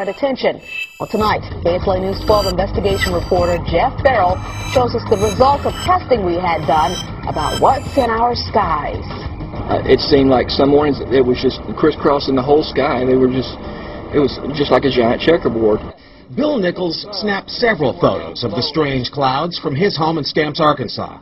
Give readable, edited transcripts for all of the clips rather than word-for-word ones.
worldwide attention. Well, tonight, KSLA News 12 investigation reporter Jeff Farrell shows us the results of testing we had done about what's in our skies. It seemed like some mornings it was just crisscrossing the whole sky. It was just like a giant checkerboard. Bill Nichols snapped several photos of the strange clouds from his home in Stamps, Arkansas.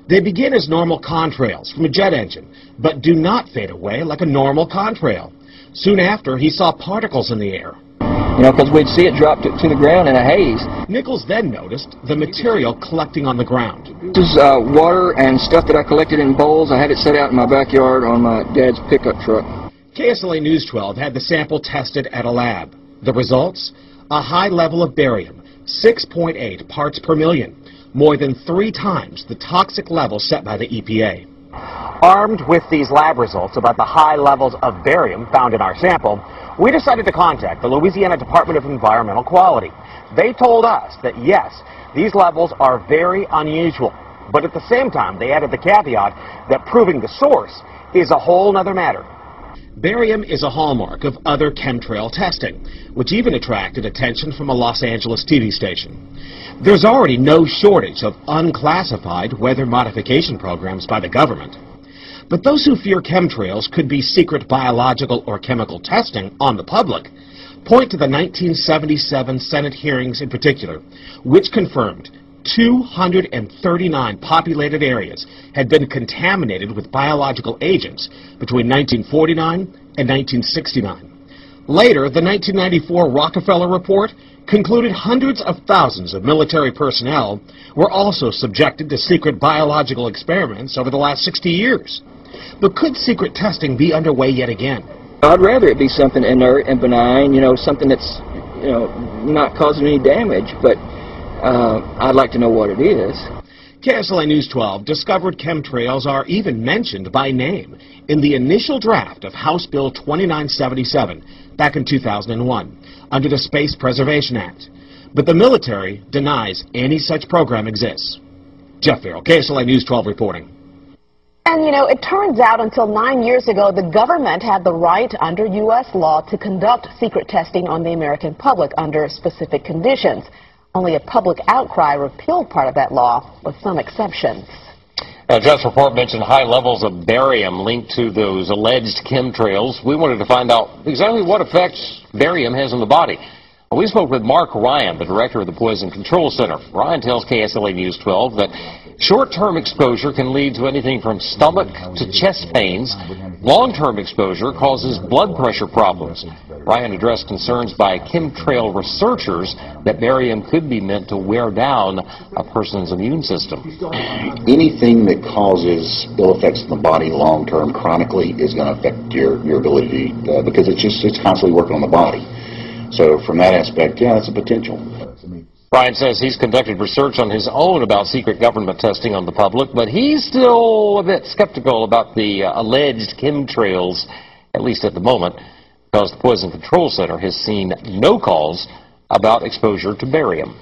They begin as normal contrails from a jet engine, but do not fade away like a normal contrail. Soon after, he saw particles in the air. You know, because we'd see it drop to the ground in a haze. Nichols then noticed the material collecting on the ground. This is water and stuff that I collected in bowls. I had it set out in my backyard on my dad's pickup truck. KSLA News 12 had the sample tested at a lab. The results? A high level of barium, 6.8 parts per million, more than 3 times the toxic level set by the EPA. Armed with these lab results about the high levels of barium found in our sample, we decided to contact the Louisiana Department of Environmental Quality. They told us that yes, these levels are very unusual, but at the same time they added the caveat that proving the source is a whole nother matter. Barium is a hallmark of other chemtrail testing, which even attracted attention from a Los Angeles TV station. There's already no shortage of unclassified weather modification programs by the government. But those who fear chemtrails could be secret biological or chemical testing on the public point to the 1977 Senate hearings in particular, which confirmed 239 populated areas had been contaminated with biological agents between 1949 and 1969. Later, the 1994 Rockefeller Report concluded hundreds of thousands of military personnel were also subjected to secret biological experiments over the last 60 years. But could secret testing be underway yet again? I'd rather it be something inert and benign, you know, something that's, you know, not causing any damage, but I'd like to know what it is. KSLA News 12 discovered chemtrails are even mentioned by name in the initial draft of House Bill 2977 back in 2001 under the Space Preservation Act. But the military denies any such program exists. Jeff Farrell, KSLA News 12 reporting. And, you know, it turns out until 9 years ago, the government had the right under U.S. law to conduct secret testing on the American public under specific conditions. Only a public outcry repealed part of that law, with some exceptions. Now, Jeff's report mentioned high levels of barium linked to those alleged chemtrails. We wanted to find out exactly what effects barium has on the body. We spoke with Mark Ryan, the director of the Poison Control Center. Ryan tells KSLA News 12 that short-term exposure can lead to anything from stomach to chest pains. Long-term exposure causes blood pressure problems. Ryan addressed concerns by chemtrail researchers that barium could be meant to wear down a person's immune system. Anything that causes ill effects in the body long-term chronically is going to affect your ability because it's constantly working on the body. So from that aspect, yeah, that's a potential. Ryan says he's conducted research on his own about secret government testing on the public, but he's still a bit skeptical about the alleged chemtrails, at least at the moment, because the Poison Control Center has seen no calls about exposure to barium.